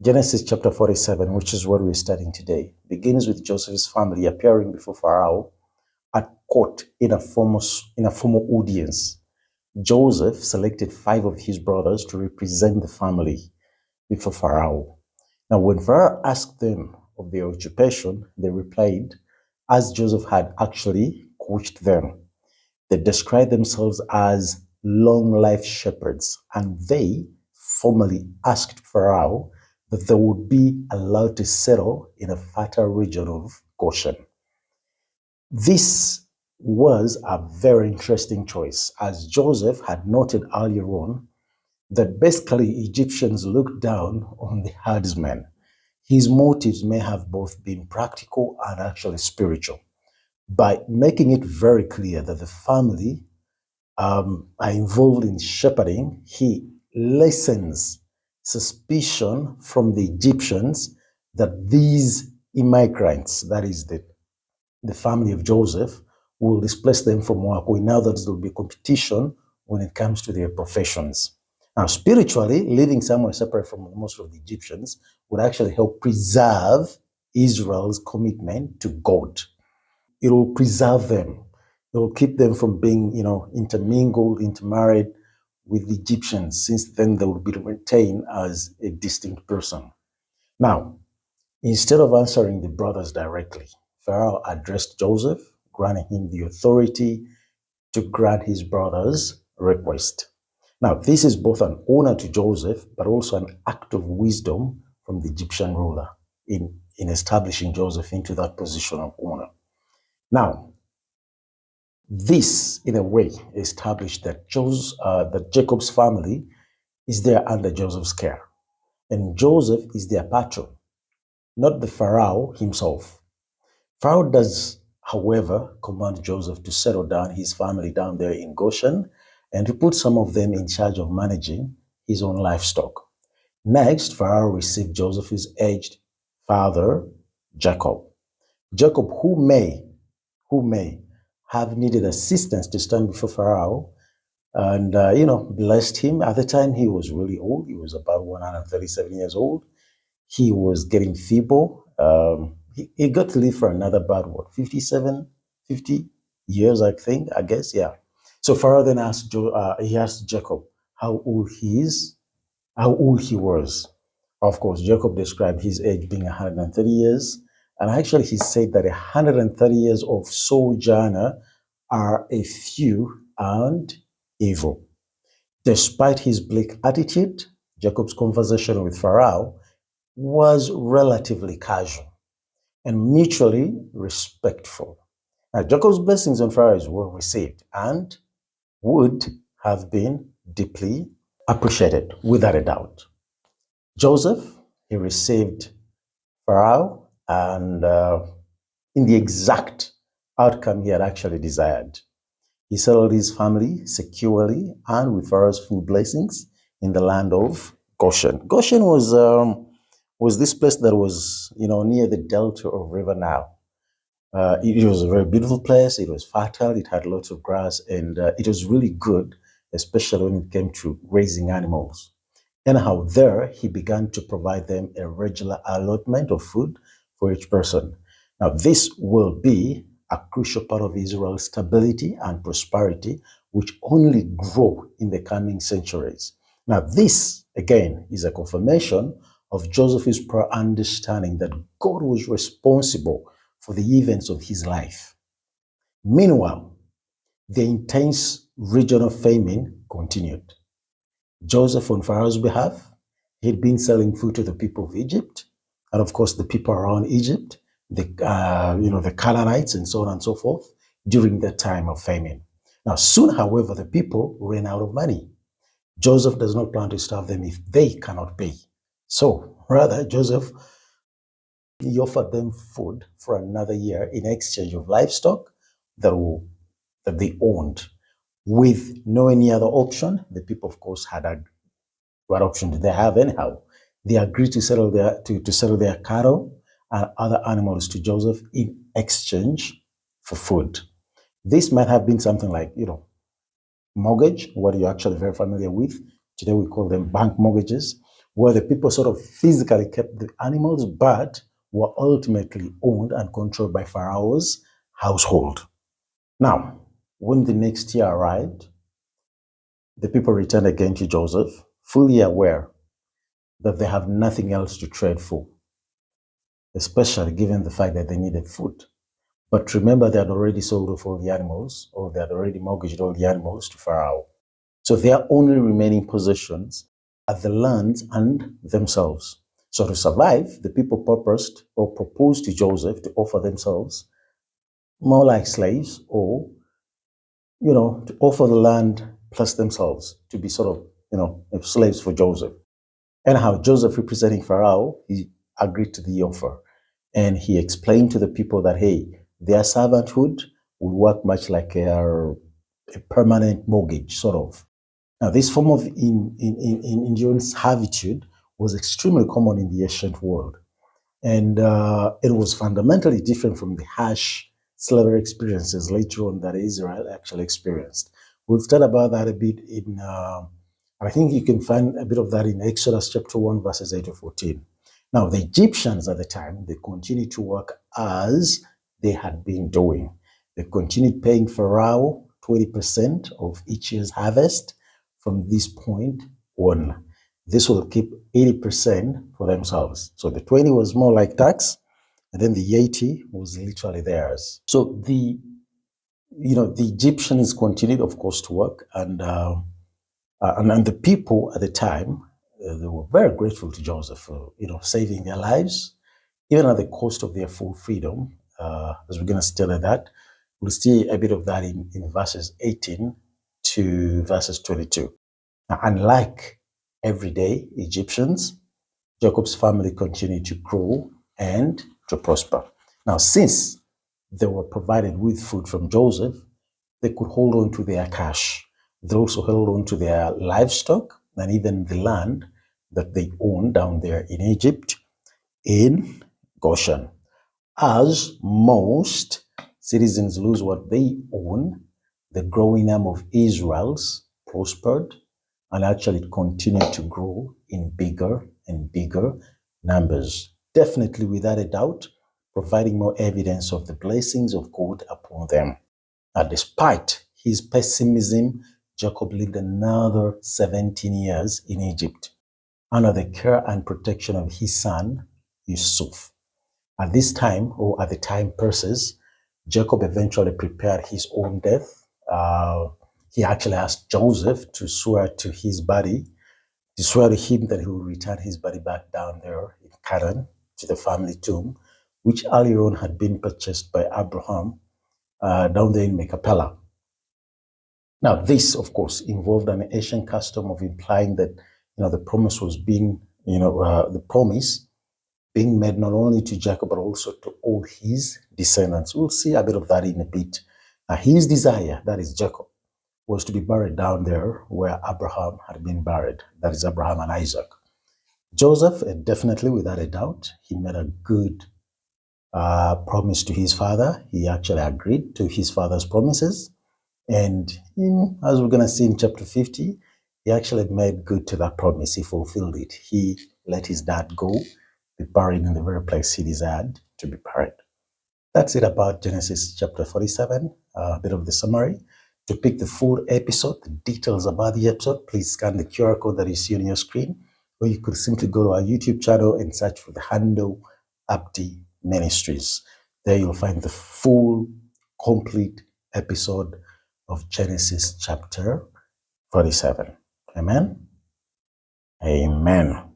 Genesis chapter 47, which is what we're studying today, begins with Joseph's family appearing before Pharaoh at court in a formal audience. Joseph selected 5 of his brothers to represent the family before Pharaoh. Now, when Pharaoh asked them of their occupation, they replied, as Joseph had actually coached them. They described themselves as long-life shepherds, and they formally asked Pharaoh that they would be allowed to settle in a fertile region of Goshen. This was a very interesting choice, as Joseph had noted earlier on that basically Egyptians looked down on the herdsmen. His motives may have both been practical and actually spiritual. By making it very clear that the family are involved in shepherding, he lessens suspicion from the Egyptians that these immigrants, that is the family of Joseph, will displace them from work. We know that there will be competition when it comes to their professions. Now, spiritually, living somewhere separate from most of the Egyptians would actually help preserve Israel's commitment to God. It will preserve them. It will keep them from being, intermingled, intermarried with the Egyptians, since then they will be retained as a distinct person. Now, instead of answering the brothers directly, Pharaoh addressed Joseph, granting him the authority to grant his brothers' request. Now, this is both an honor to Joseph, but also an act of wisdom from the Egyptian ruler in establishing Joseph into that position of honor. Now, this, in a way, established that that Jacob's family is there under Joseph's care, and Joseph is their patron, not the Pharaoh himself. Pharaoh does, however, command Joseph to settle down his family down there in Goshen and to put some of them in charge of managing his own livestock. Next, Pharaoh received Joseph's aged father, Jacob. Jacob, who may have needed assistance to stand before Pharaoh, and blessed him. At the time, he was really old. He was about 137 years old. He was getting feeble. He got to live for another about 50 years, I guess, yeah. So Pharaoh then asked he asked Jacob how old he was. Of course, Jacob described his age being 130 years, and actually he said that 130 years of sojourner are a few and evil. Despite his bleak attitude, Jacob's conversation with Pharaoh was relatively casual and mutually respectful. Now, Jacob's blessings on Pharaoh is well received and would have been deeply appreciated, without a doubt. Joseph, he received Pharaoh and in the exact outcome he had actually desired. He settled his family securely and with Pharaoh's full blessings in the land of Goshen. Goshen was this place that was, near the delta of River Nile. It was a very beautiful place. It was fertile. It had lots of grass, and it was really good, especially when it came to raising animals. Anyhow, there he began to provide them a regular allotment of food for each person. Now, this will be a crucial part of Israel's stability and prosperity, which only grow in the coming centuries. Now, this, again, is a confirmation of Joseph's prior understanding that God was responsible for the events of his life. Meanwhile, the intense regional famine continued. Joseph, on Pharaoh's behalf, he'd been selling food to the people of Egypt, and of course the people around Egypt, the Canaanites, and so on and so forth, during that time of famine. Now, soon, however, the people ran out of money. Joseph does not plan to starve them if they cannot pay. So, rather, Joseph, he offered them food for another year in exchange of livestock that they owned. With no any other option, the people, of course, what option did they have anyhow? They agreed to settle their cattle and other animals to Joseph in exchange for food. This might have been something like, mortgage, what you're actually very familiar with. Today we call them bank mortgages, where the people sort of physically kept the animals, but were ultimately owned and controlled by Pharaoh's household. Now, when the next year arrived, the people returned again to Joseph, fully aware that they have nothing else to trade for, especially given the fact that they needed food. But remember, they had already sold off all the animals, or they had already mortgaged all the animals to Pharaoh. So their only remaining possessions are the lands and themselves. So to survive, the people purposed or proposed to Joseph to offer themselves more like slaves, or to offer the land plus themselves to be sort of slaves for Joseph. Anyhow, Joseph, representing Pharaoh, he agreed to the offer, and he explained to the people that, hey, their servanthood will work much like a permanent mortgage, sort of. Now, this form of enduring servitude was extremely common in the ancient world, and it was fundamentally different from the harsh slavery experiences later on that Israel actually experienced. We'll start about that a bit I think you can find a bit of that in Exodus chapter 1, verses 8 to 14. Now, the Egyptians at the time, they continued to work as they had been doing. They continued paying Pharaoh 20% of each year's harvest from this point on. This will keep 80% for themselves. So the 20 was more like tax, and then the 80 was literally theirs. So the Egyptians continued, of course, to work, and the people at the time, they were very grateful to Joseph for saving their lives, even at the cost of their full freedom. As we're going to study that, we'll see a bit of that in verses 18 to verses 22. Now, unlike everyday Egyptians, Jacob's family continued to grow and to prosper. Now, since they were provided with food from Joseph, they could hold on to their cash. They also held on to their livestock and even the land that they owned down there in Egypt, in Goshen. As most citizens lose what they own, the growing arm of Israel's prospered and actually continued to grow in bigger and bigger numbers. Definitely, without a doubt, providing more evidence of the blessings of God upon them. Now, despite his pessimism, Jacob lived another 17 years in Egypt under the care and protection of his son, Yusuf. At this time, or at the time passes, Jacob eventually prepared his own death. He actually asked Joseph to swear to him that he would return his body back down there in Canaan to the family tomb, which earlier on had been purchased by Abraham down there in Machpelah. Now, this, of course, involved an ancient custom of implying that the promise was being, the promise being made not only to Jacob but also to all his descendants. We'll see a bit of that in a bit. His desire, that is Jacob, was to be buried down there where Abraham had been buried. That is Abraham and Isaac. Joseph, definitely, without a doubt, he made a good promise to his father. He actually agreed to his father's promises. And as we're going to see in chapter 50, he actually made good to that promise. He fulfilled it. He let his dad go, be buried in the very place he desired to be buried. That's it about Genesis chapter 47, a bit of the summary. To pick the full episode, the details about the episode, please scan the QR code that you see on your screen, or you could simply go to our YouTube channel and search for the handle Abdi Ministries. There you'll find the full, complete episode of Genesis chapter 47. Amen? Amen.